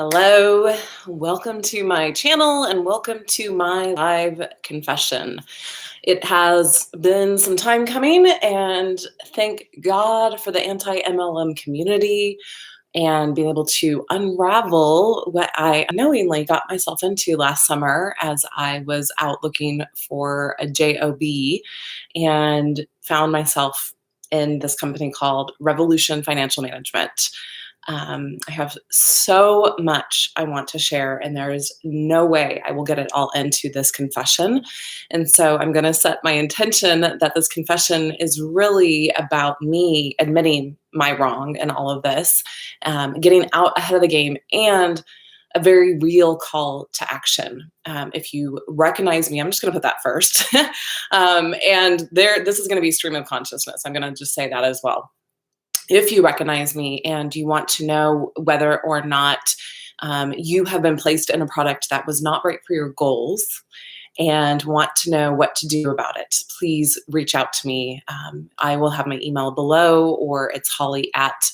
Hello, welcome to my channel and welcome to my live confession. It has been some time coming, and thank God for the anti-MLM community and being able to unravel what I unknowingly got myself into last summer as I was out looking for a job and found myself in this company called Revolution Financial Management. I have so much I want to share, and there is no way I will get it all into this confession. And so I'm going to set my intention that this confession is really about me admitting my wrong in all of this, getting out ahead of the game, and a very real call to action. If you recognize me, I'm just going to put that first. This is going to be stream of consciousness. I'm going to just say that as well. If you recognize me and you want to know whether or not you have been placed in a product that was not right for your goals and want to know what to do about it, please reach out to me. I will have my email below, or it's Holly at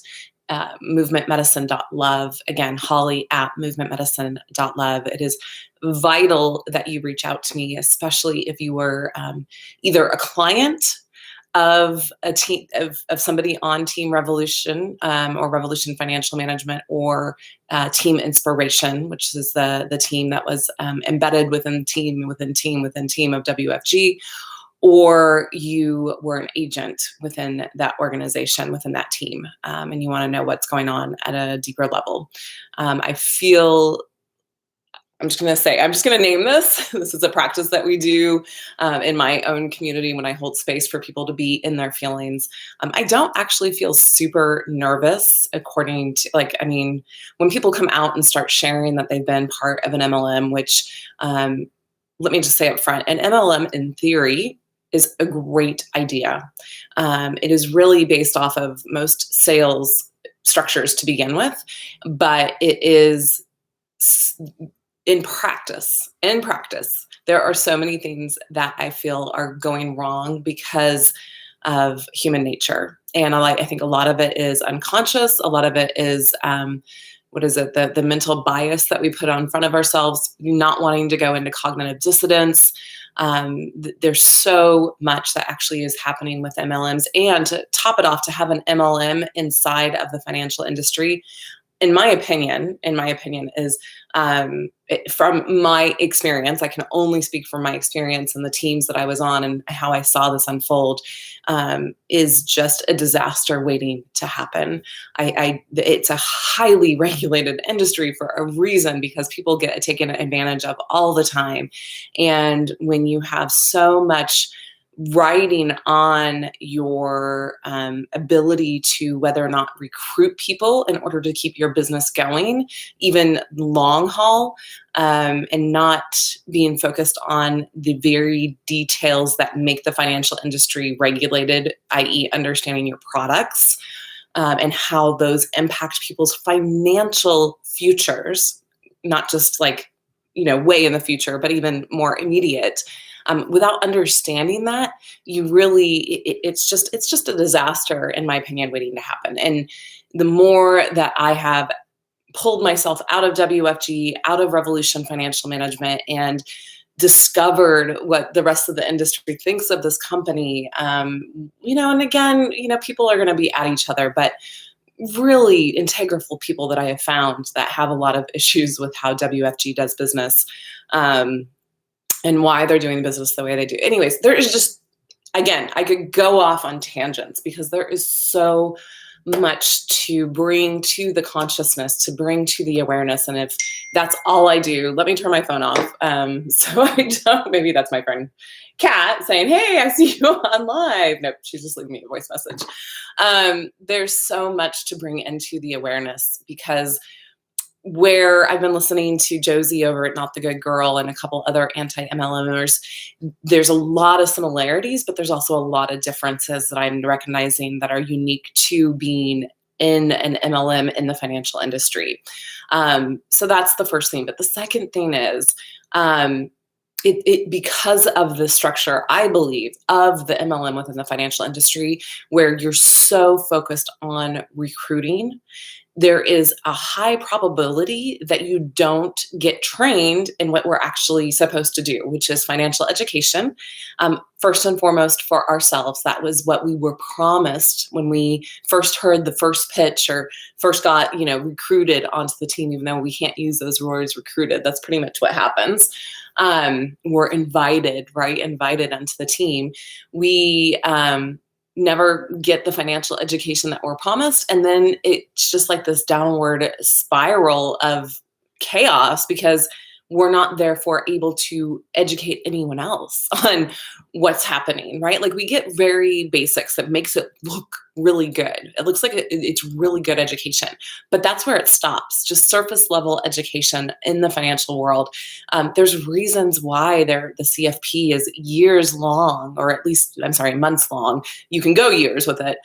movementmedicine.love. Again, Holly at movementmedicine.love. It is vital that you reach out to me, especially if you were either a client of a team of somebody on Team Revolution or Revolution Financial Management, or Team Inspiration, which is the team that was embedded within team of WFG, or you were an agent within that organization, within that team, and you want to know what's going on at a deeper level. I'm just going to name this. This is a practice that we do in my own community when I hold space for people to be in their feelings. I don't actually feel super nervous when people come out and start sharing that they've been part of an MLM, which let me just say up front, an MLM in theory is a great idea. It is really based off of most sales structures to begin with, but it is in practice, there are so many things that I feel are going wrong because of human nature. And I think a lot of it is unconscious. A lot of it is, the mental bias that we put on front of ourselves, not wanting to go into cognitive dissonance. There's so much that actually is happening with MLMs. And to top it off, to have an MLM inside of the financial industry, in my opinion, is from my experience, I can only speak from my experience and the teams that I was on and how I saw this unfold, is just a disaster waiting to happen. It's a highly regulated industry for a reason, because people get taken advantage of all the time. And when you have so much riding on your ability to whether or not recruit people in order to keep your business going, even long haul, and not being focused on the very details that make the financial industry regulated, i.e. understanding your products and how those impact people's financial futures, not just way in the future, but even more immediate. Without understanding that, it's just a disaster, in my opinion, waiting to happen. And the more that I have pulled myself out of WFG, out of Revolution Financial Management, and discovered what the rest of the industry thinks of this company, and again, people are going to be at each other, but really integral people that I have found that have a lot of issues with how WFG does business, and why they're doing business the way they do. Anyways, there is just, again, I could go off on tangents because there is so much to bring to the consciousness, to bring to the awareness. And if that's all I do, let me turn my phone off. So I don't, maybe that's my friend Kat saying, hey, I see you on live. Nope, she's just leaving me a voice message. There's so much to bring into the awareness, because where I've been listening to Josie over at Not the Good Girl and a couple other anti-MLMers, there's a lot of similarities, but there's also a lot of differences that I'm recognizing that are unique to being in an MLM in the financial industry. So that's the first thing. But the second thing is, because of the structure, I believe, of the MLM within the financial industry, where you're so focused on recruiting there is a high probability that you don't get trained in what we're actually supposed to do, which is financial education. First and foremost for ourselves. That was what we were promised when we first heard the first pitch or first got, recruited onto the team, even though we can't use those words, recruited. That's pretty much what happens. We're invited, right? Invited onto the team. We, never get the financial education that we're promised. And then it's just like this downward spiral of chaos because we're not therefore able to educate anyone else on what's happening, right? Like we get very basics that makes it look really good. It looks like it's really good education, but that's where it stops. Just surface level education in the financial world. There's reasons why the CFP is years long, or at least, months long. You can go years with it.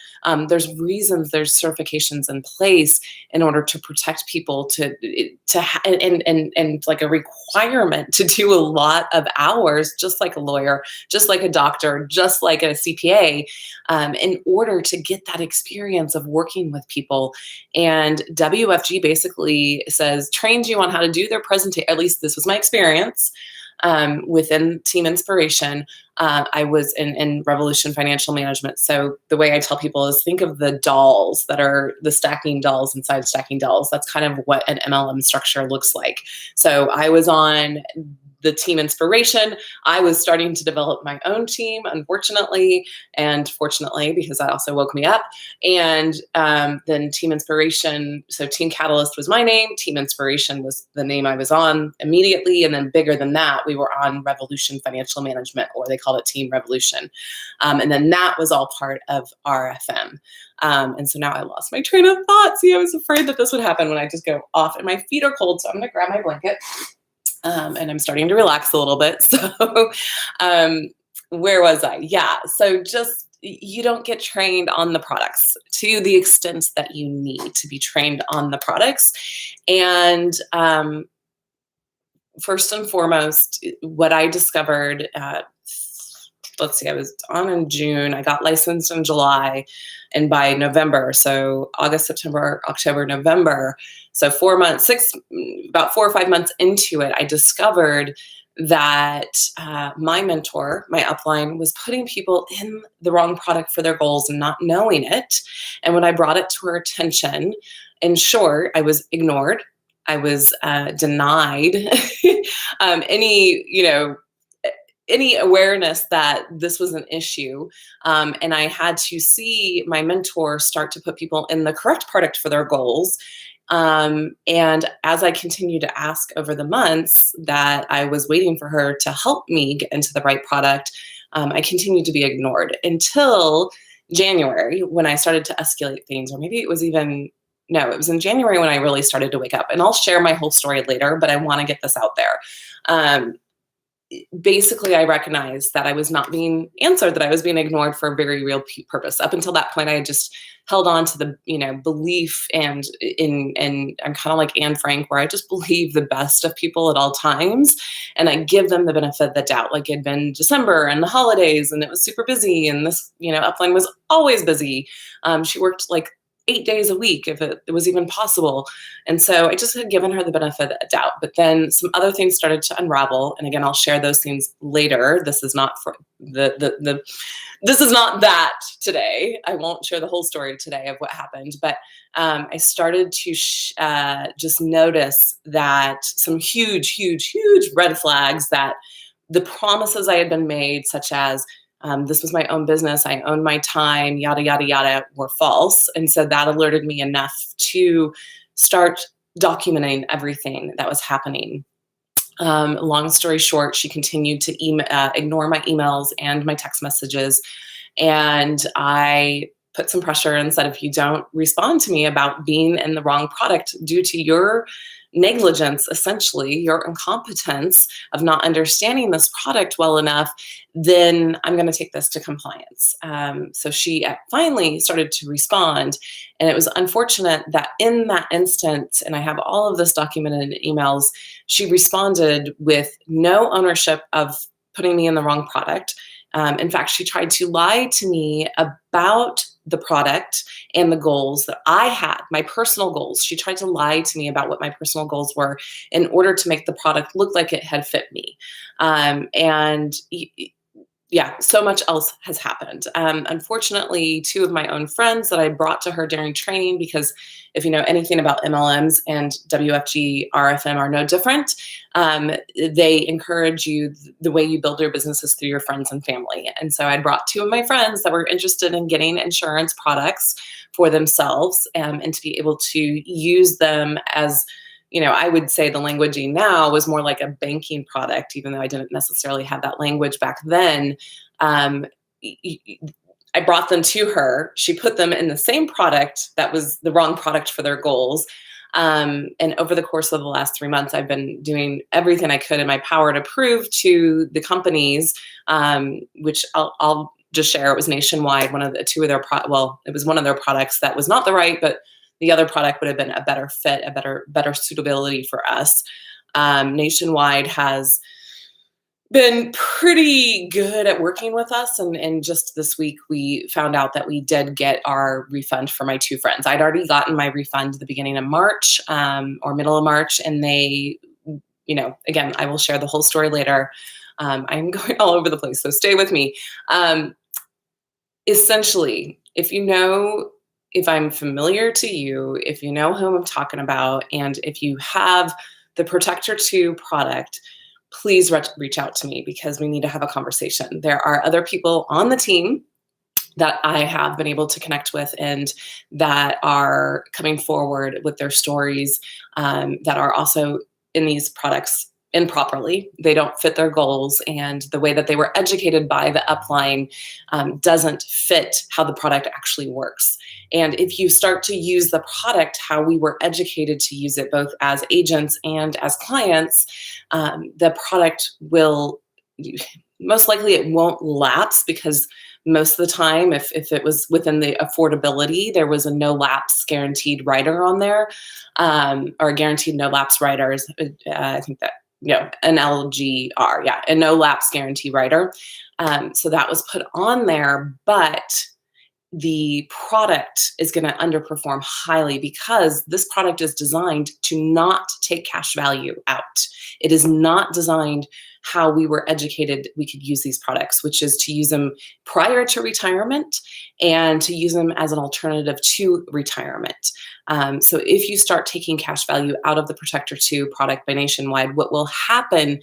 There's reasons, there's certifications in place in order to protect people and like a requirement to do a lot of hours, just like a lawyer, just like a doctor, just like a CPA, in order to get that experience of working with people. And WFG basically trains you on how to do their presentation. At least this was my experience within Team Inspiration. I was in Revolution Financial Management. So the way I tell people is think of the dolls that are the stacking dolls inside stacking dolls. That's kind of what an MLM structure looks like. So I was on the Team Inspiration. I was starting to develop my own team, unfortunately, and fortunately, because that also woke me up. And then Team Inspiration, so Team Catalyst was my name. Team Inspiration was the name I was on immediately. And then bigger than that, we were on Revolution Financial Management, or they called it Team Revolution. And then that was all part of RFM. And so now I lost my train of thought. See, I was afraid that this would happen when I just go off and my feet are cold. So I'm going to grab my blanket. And I'm starting to relax a little bit. So where was I? Yeah. So just, you don't get trained on the products to the extent that you need to be trained on the products. And first and foremost, what I discovered, I was on in June, I got licensed in July, and by November, so August, September, October, November, so about 4 or 5 months into it, I discovered that my mentor, my upline, was putting people in the wrong product for their goals and not knowing it. And when I brought it to her attention, in short, I was ignored. I was denied any awareness that this was an issue. And I had to see my mentor start to put people in the correct product for their goals. And as I continued to ask over the months that I was waiting for her to help me get into the right product, I continued to be ignored until January, when I started to escalate things, or maybe it was in January when I really started to wake up. And I'll share my whole story later, but I want to get this out there. Basically, I recognized that I was not being answered, that I was being ignored for a very real purpose. Up until that point, I just held on to the, belief and I'm kind of like Anne Frank, where I just believe the best of people at all times. And I give them the benefit of the doubt. Like it'd been December and the holidays and it was super busy. And this, upline was always busy. She worked like 8 days a week, if it was even possible. And so I just had given her the benefit of the doubt. But then some other things started to unravel. And again, I'll share those things later. This is not for this is not that today. I won't share the whole story today of what happened. But I started to just notice that some huge, huge, huge red flags that the promises I had been made, such as this was my own business, I owned my time, yada, yada, yada, were false. And so that alerted me enough to start documenting everything that was happening. Long story short, she continued to ignore my emails and my text messages. And I put some pressure and said, if you don't respond to me about being in the wrong product due to your negligence, essentially your incompetence of not understanding this product well enough, then I'm going to take this to compliance. So she finally started to respond. And it was unfortunate that in that instant, and I have all of this documented in emails, she responded with no ownership of putting me in the wrong product. In fact, she tried to lie to me about the product and the goals that I had, my personal goals. She tried to lie to me about what my personal goals were in order to make the product look like it had fit me. And yeah, so much else has happened. Unfortunately, two of my own friends that I brought to her during training, because if you know anything about MLMs and WFG, RFM are no different. They encourage you, the way you build your businesses through your friends and family. And so I brought two of my friends that were interested in getting insurance products for themselves, and to be able to use them as, I would say the languaging now was more like a banking product, even though I didn't necessarily have that language back then. I brought them to her. She put them in the same product that was the wrong product for their goals. And over the course of the last 3 months, I've been doing everything I could in my power to prove to the companies, which I'll just share. It was Nationwide, one of the two of their it was one of their products that was not the right, but the other product would have been a better fit, a better suitability for us. Nationwide has been pretty good at working with us. And just this week, we found out that we did get our refund for my two friends. I'd already gotten my refund at the beginning of March, or middle of March. And they, again, I will share the whole story later. I'm going all over the place, so stay with me. Essentially, if I'm familiar to you, if you know who I'm talking about, and if you have the Protector 2 product, please reach out to me, because we need to have a conversation. There are other people on the team that I have been able to connect with and that are coming forward with their stories, that are also in these products improperly. They don't fit their goals, and the way that they were educated by the upline doesn't fit how the product actually works. And if you start to use the product how we were educated to use it, both as agents and as clients, the product will, most likely it won't lapse, because most of the time, if it was within the affordability, there was a no lapse guaranteed rider on there, or a guaranteed no lapse riders. I think that, an LGR, a no lapse guarantee rider. So that was put on there, but the product is going to underperform highly, because this product is designed to not take cash value out. It is not designed how we were educated we could use these products, which is to use them prior to retirement and to use them as an alternative to retirement. So if you start taking cash value out of the Protector 2 product by Nationwide, what will happen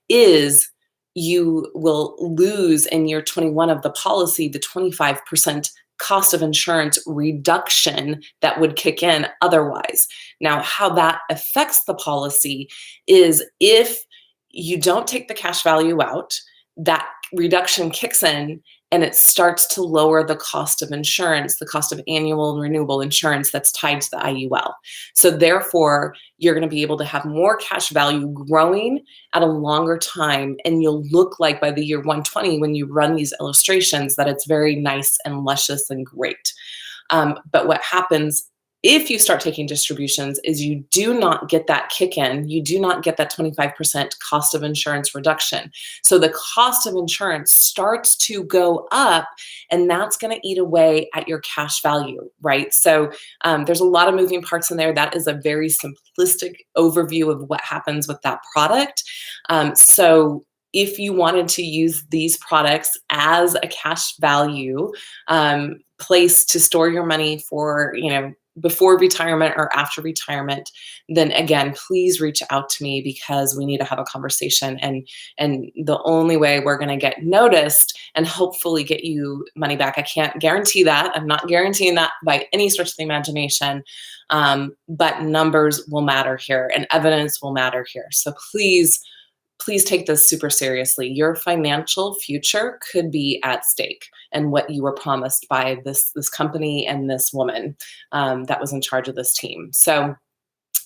is you will lose in year 21 of the policy the 25% cost of insurance reduction that would kick in otherwise. Now, how that affects the policy is, if you don't take the cash value out, that reduction kicks in and it starts to lower the cost of insurance, the cost of annual and renewable insurance that's tied to the IUL. So therefore, you're going to be able to have more cash value growing at a longer time, and you'll look like by the year 120, when you run these illustrations, that it's very nice and luscious and great. But what happens if you start taking distributions is you do not get that kick in. You do not get that 25% cost of insurance reduction. So the cost of insurance starts to go up, and that's going to eat away at your cash value, right? So there's a lot of moving parts in there. That is a very simplistic overview of what happens with that product. So if you wanted to use these products as a cash value place to store your money for, before retirement or after retirement, then again, please reach out to me, because we need to have a conversation. And the only way we're going to get noticed and hopefully get you money back, I can't guarantee that. I'm not guaranteeing that by any stretch of the imagination. But numbers will matter here, and evidence will matter here. So please take this super seriously. Your financial future could be at stake, and what you were promised by this company and this woman that was in charge of this team. So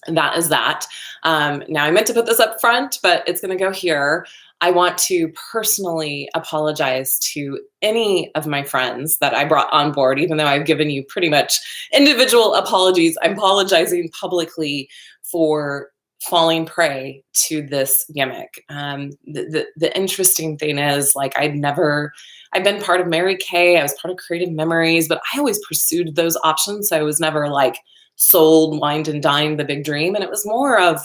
that is that. Now, I meant to put this up front, but it's going to go here. I want to personally apologize to any of my friends that I brought on board, even though I've given you pretty much individual apologies. I'm apologizing publicly for falling prey to this gimmick. The interesting thing is, like, I've been part of Mary Kay, I was part of Creative Memories, but I always pursued those options. So I was never like sold, wined and dined the big dream. And it was more of,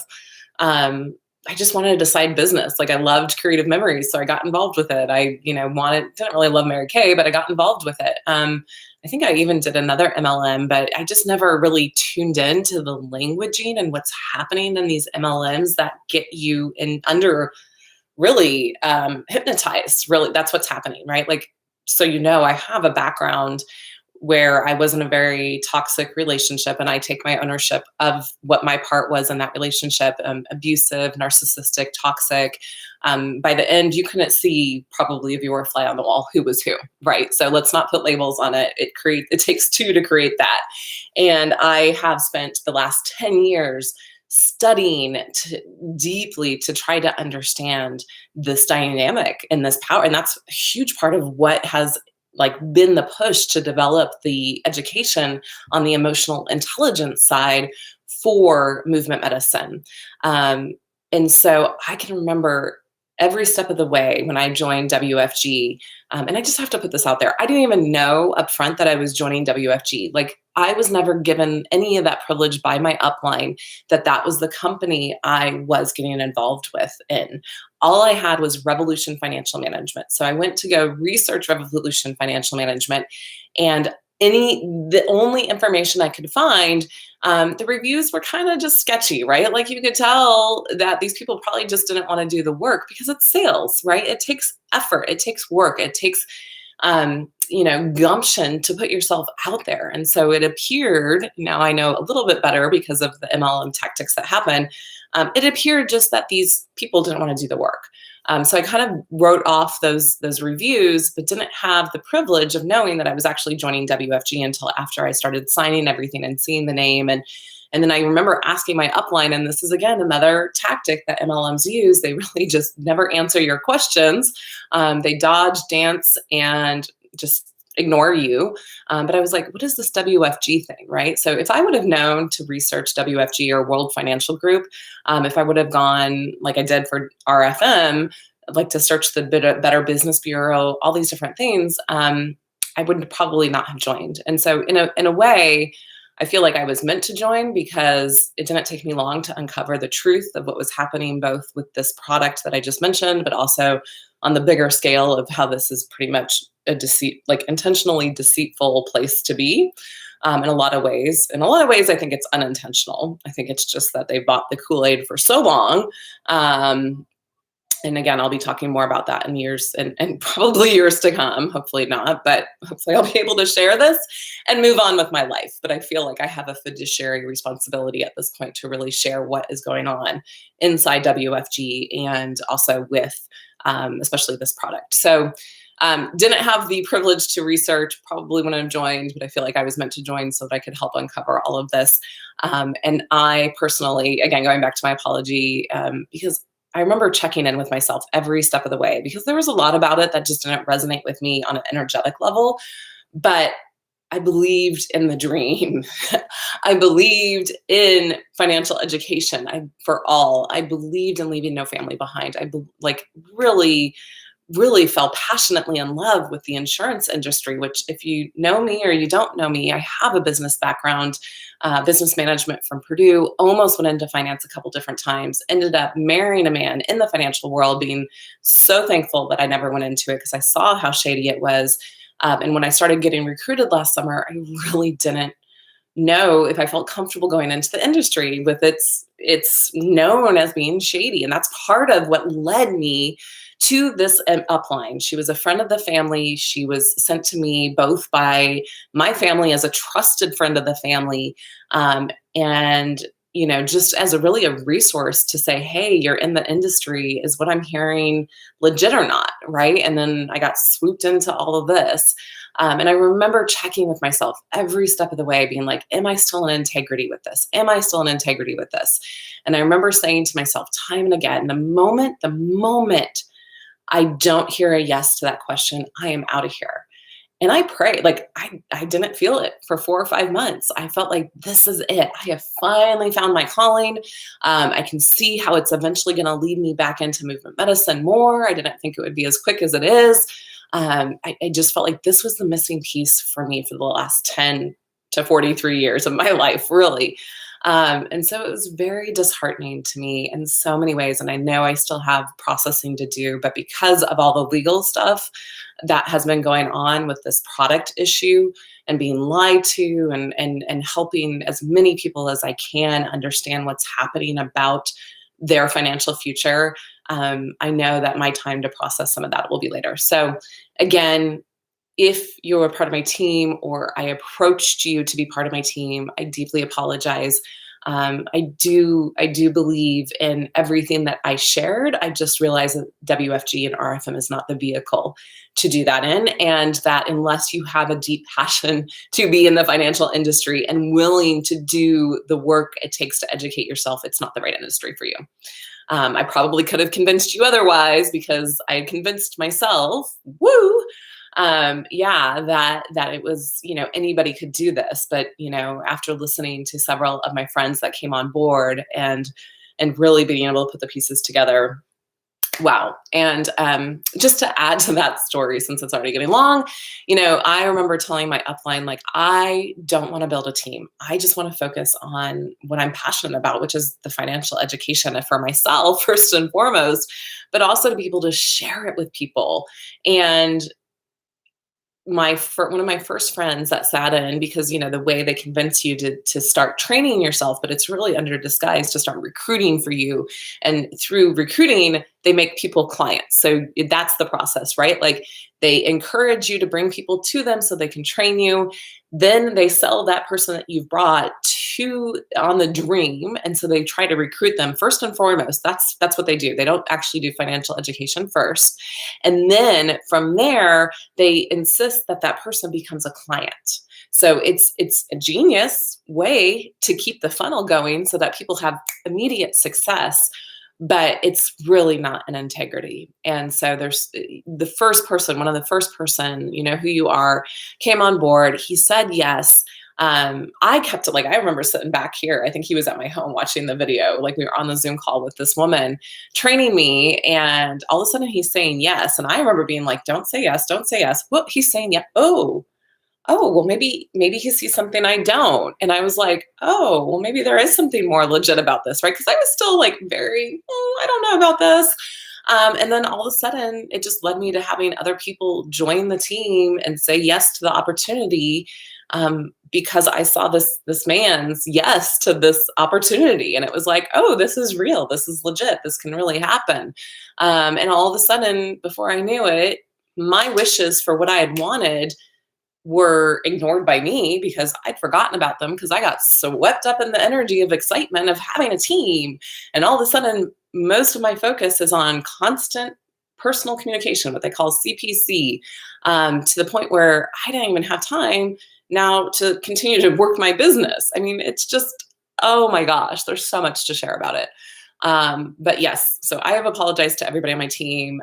I just wanted a side business. Like, I loved Creative Memories, so I got involved with it. Didn't really love Mary Kay, but I got involved with it. I think I even did another MLM, but I just never really tuned into the languaging and what's happening in these MLMs that get you in under really hypnotized. Really, that's what's happening, right? Like, so I have a background where I was in a very toxic relationship, and I take my ownership of what my part was in that relationship. Abusive, narcissistic, toxic. By the end, you couldn't see, probably if you were a fly on the wall, who was who, right? So let's not put labels on it. It takes two to create that. And I have spent the last 10 years studying deeply to try to understand this dynamic and this power. And that's a huge part of what has been the push to develop the education on the emotional intelligence side for movement medicine. And so I can remember every step of the way when I joined WFG. And I just have to put this out there. I didn't even know up front that I was joining WFG. Like, I was never given any of that privilege by my upline that was the company I was getting involved with in. All I had was Revolution Financial Management. So I went to go research Revolution Financial Management, and the only information I could find, the reviews were kind of just sketchy, right? Like, you could tell that these people probably just didn't want to do the work, because it's sales, right? It takes effort, it takes work, it takes gumption to put yourself out there. And so it appeared, now I know a little bit better because of the MLM tactics that happen, it appeared just that these people didn't want to do the work. So I kind of wrote off those reviews, but didn't have the privilege of knowing that I was actually joining WFG until after I started signing everything and seeing the name. And then I remember asking my upline, and this is again another tactic that MLMs use. They really just never answer your questions. They dodge, dance, and just ignore you. But I was like, what is this WFG thing, right? So if I would have known to research WFG or World Financial Group, if I would have gone like I did for RFM, like to search the Better Business Bureau, all these different things, I would probably not have joined. And so in a way, I feel like I was meant to join, because it didn't take me long to uncover the truth of what was happening, both with this product that I just mentioned, but also on the bigger scale of how this is pretty much a deceit, like intentionally deceitful place to be. In a lot of ways, I think it's unintentional. I think it's just that they bought the Kool-Aid for so long. And again, I'll be talking more about that in years and probably years to come. Hopefully not, but hopefully I'll be able to share this and move on with my life. But I feel like I have a fiduciary responsibility at this point to really share what is going on inside WFG, and also with especially this product. So didn't have the privilege to research probably when I joined, but I feel like I was meant to join so that I could help uncover all of this. And I personally, again, going back to my apology, because I remember checking in with myself every step of the way, because there was a lot about it that just didn't resonate with me on an energetic level. But I believed in the dream. I believed in financial education for all. I believed in leaving no family behind. I really fell passionately in love with the insurance industry, which, if you know me or you don't know me, I have a business background, business management from Purdue, almost went into finance a couple different times, ended up marrying a man in the financial world, being so thankful that I never went into it because I saw how shady it was. And when I started getting recruited last summer, I really didn't know if I felt comfortable going into the industry with it's known as being shady. And that's part of what led me to this upline. She was a friend of the family. She was sent to me both by my family as a trusted friend of the family. And, just as a resource to say, hey, you're in the industry. Is what I'm hearing legit or not? Right. And then I got swooped into all of this. And I remember checking with myself every step of the way, being like, am I still in integrity with this? Am I still in integrity with this? And I remember saying to myself time and again, the moment I don't hear a yes to that question, I am out of here. And I prayed, like I didn't feel it for 4 or 5 months. I felt like this is it. I have finally found my calling. I can see how it's eventually going to lead me back into movement medicine more. I didn't think it would be as quick as it is. I just felt like this was the missing piece for me for the last 10 to 43 years of my life, really. And so it was very disheartening to me in so many ways. And I know I still have processing to do, but because of all the legal stuff that has been going on with this product issue and being lied to, and helping as many people as I can understand what's happening about their financial future, I know that my time to process some of that will be later. So again, if you're a part of my team or I approached you to be part of my team, I deeply apologize. I do believe in everything that I shared. I just realized that WFG and RFM is not the vehicle to do that in, and that unless you have a deep passion to be in the financial industry and willing to do the work it takes to educate yourself, it's not the right industry for you. I probably could have convinced you otherwise because I had convinced myself, woo, yeah, that it was, anybody could do this. But, after listening to several of my friends that came on board and really being able to put the pieces together, wow. And just to add to that story, since it's already getting long, I remember telling my upline, like, I don't want to build a team. I just want to focus on what I'm passionate about, which is the financial education for myself, first and foremost, but also to be able to share it with people. And one of my first friends that sat in, because the way they convince you to start training yourself, but it's really under disguise to start recruiting for you, and through recruiting they make people clients. So that's the process, right? Like, they encourage you to bring people to them so they can train you, then they sell that person that you've brought to on the dream, and so they try to recruit them first and foremost. That's what they do. They don't actually do financial education first, and then from there they insist that that person becomes a client. So it's a genius way to keep the funnel going so that people have immediate success, but it's really not an integrity. And so there's one of the first person, who you are, came on board. He said yes. I kept it, like, I remember sitting back here. I think he was at my home watching the video. Like, we were on the Zoom call with this woman training me, and all of a sudden he's saying yes. And I remember being like, don't say yes, don't say yes. Well, he's saying yes. Well, maybe he sees something I don't. And I was like, oh, well, maybe there is something more legit about this, right? Because I was still like very, I don't know about this. And then all of a sudden, it just led me to having other people join the team and say yes to the opportunity, because I saw this man's yes to this opportunity, and it was like, oh, this is real, this is legit, this can really happen. And all of a sudden, before I knew it, my wishes for what I had wanted were ignored by me because I'd forgotten about them, because I got swept up in the energy of excitement of having a team. And all of a sudden, most of my focus is on constant personal communication, what they call CPC, to the point where I didn't even have time now to continue to work my business. I mean, it's just, oh my gosh, there's so much to share about it. But yes, so I have apologized to everybody on my team.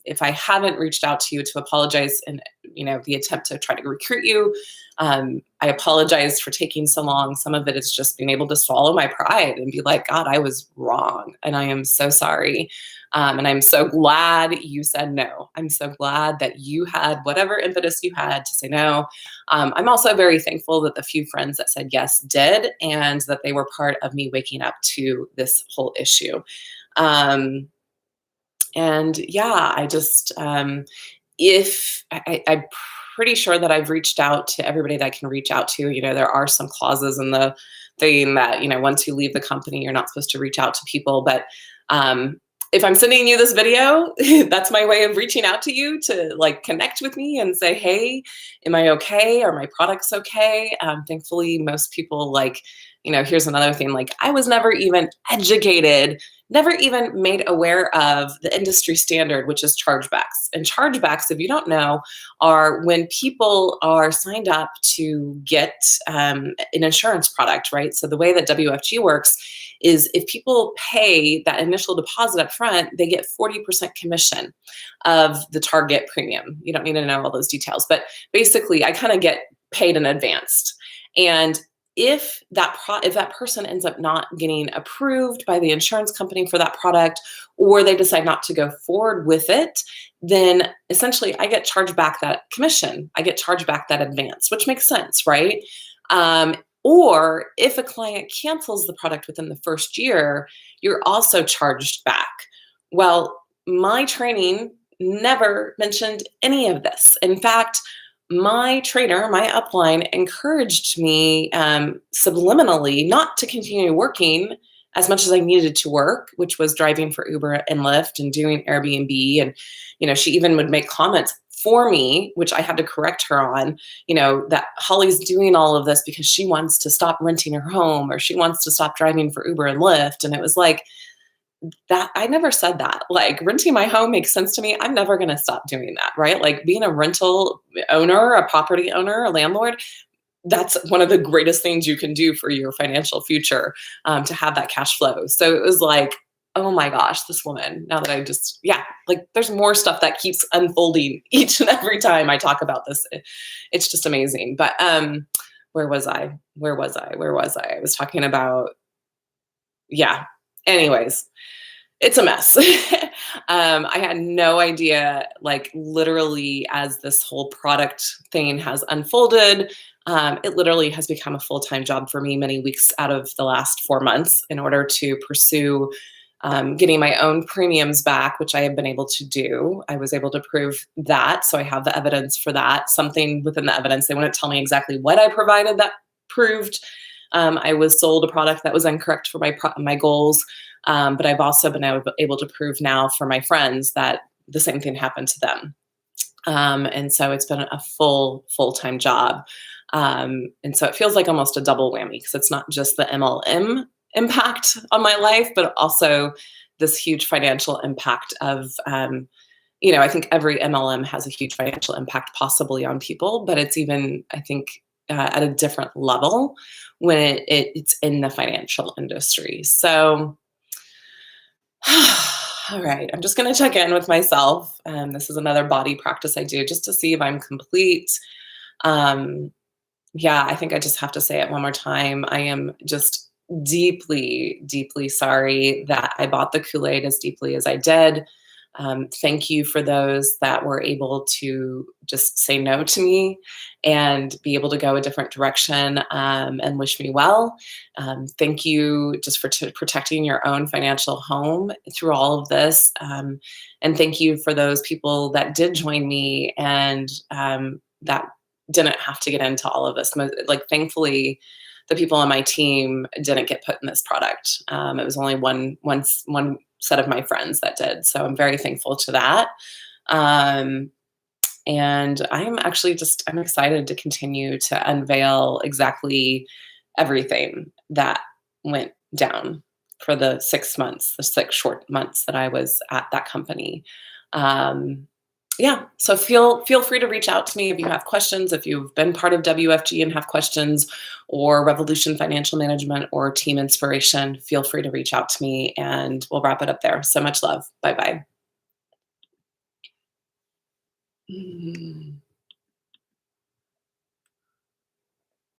If I haven't reached out to you, to apologize in the attempt to try to recruit you. I apologize for taking so long. Some of it is just being able to swallow my pride and be like, God, I was wrong, and I am so sorry. And I'm so glad you said no. I'm so glad that you had whatever impetus you had to say no. I'm also very thankful that the few friends that said yes did, and that they were part of me waking up to this whole issue. And yeah, I just, if I'm pretty sure that I've reached out to everybody that I can reach out to. There are some clauses in the thing that, once you leave the company, you're not supposed to reach out to people. But if I'm sending you this video, that's my way of reaching out to you to like connect with me and say, hey, am I okay? Are my products okay? Thankfully, most people here's another thing, like I was never even educated never even made aware of the industry standard, which is chargebacks. And chargebacks, if you don't know, are when people are signed up to get an insurance product, right? So the way that WFG works is if people pay that initial deposit up front, they get 40% commission of the target premium. You don't need to know all those details, but basically I kind of get paid in advance. And if that person ends up not getting approved by the insurance company for that product, or they decide not to go forward with it, then essentially I get charged back that commission. I get charged back that advance, which makes sense, right? Or if a client cancels the product within the first year, you're also charged back. Well, my training never mentioned any of this. In fact, my trainer, my upline, encouraged me subliminally not to continue working as much as I needed to work, which was driving for Uber and Lyft and doing Airbnb. And, she even would make comments for me, which I had to correct her on, that Holly's doing all of this because she wants to stop renting her home, or she wants to stop driving for Uber and Lyft. And it was like, that I never said that. Like, renting my home makes sense to me. I'm never going to stop doing that, right? Like, being a rental owner, a property owner, a landlord, that's one of the greatest things you can do for your financial future, to have that cash flow. So it was like, oh my gosh, this woman, now that like, there's more stuff that keeps unfolding each and every time I talk about this. It's just amazing. But where was I? I was talking about, anyways, it's a mess. I had no idea, like, literally, as this whole product thing has unfolded, it literally has become a full-time job for me many weeks out of the last 4 months in order to pursue getting my own premiums back, which I have been able to do. I was able to prove that. So I have the evidence for that. Something within the evidence, they wouldn't tell me exactly what I provided that proved I was sold a product that was incorrect for my goals. But I've also been able to prove now for my friends that the same thing happened to them. And so it's been a full-time job. And so it feels like almost a double whammy, because it's not just the MLM impact on my life, but also this huge financial impact of, I think every MLM has a huge financial impact possibly on people, but it's even, I think, at a different level when it's in the financial industry. So, all right, I'm just going to check in with myself. This is another body practice I do just to see if I'm complete. I think I just have to say it one more time. I am just deeply, deeply sorry that I bought the Kool-Aid as deeply as I did. Thank you for those that were able to just say no to me and be able to go a different direction, and wish me well. Thank you just for protecting your own financial home through all of this. And thank you for those people that did join me and that didn't have to get into all of this. Like, thankfully, the people on my team didn't get put in this product. It was only one set of my friends that did. So I'm very thankful to that. And I'm excited to continue to unveil exactly everything that went down for the 6 short months that I was at that company. So feel free to reach out to me if you have questions, if you've been part of WFG and have questions, or Revolution Financial Management or Team Inspiration. Feel free to reach out to me, and we'll wrap it up there. So much love. Bye-bye.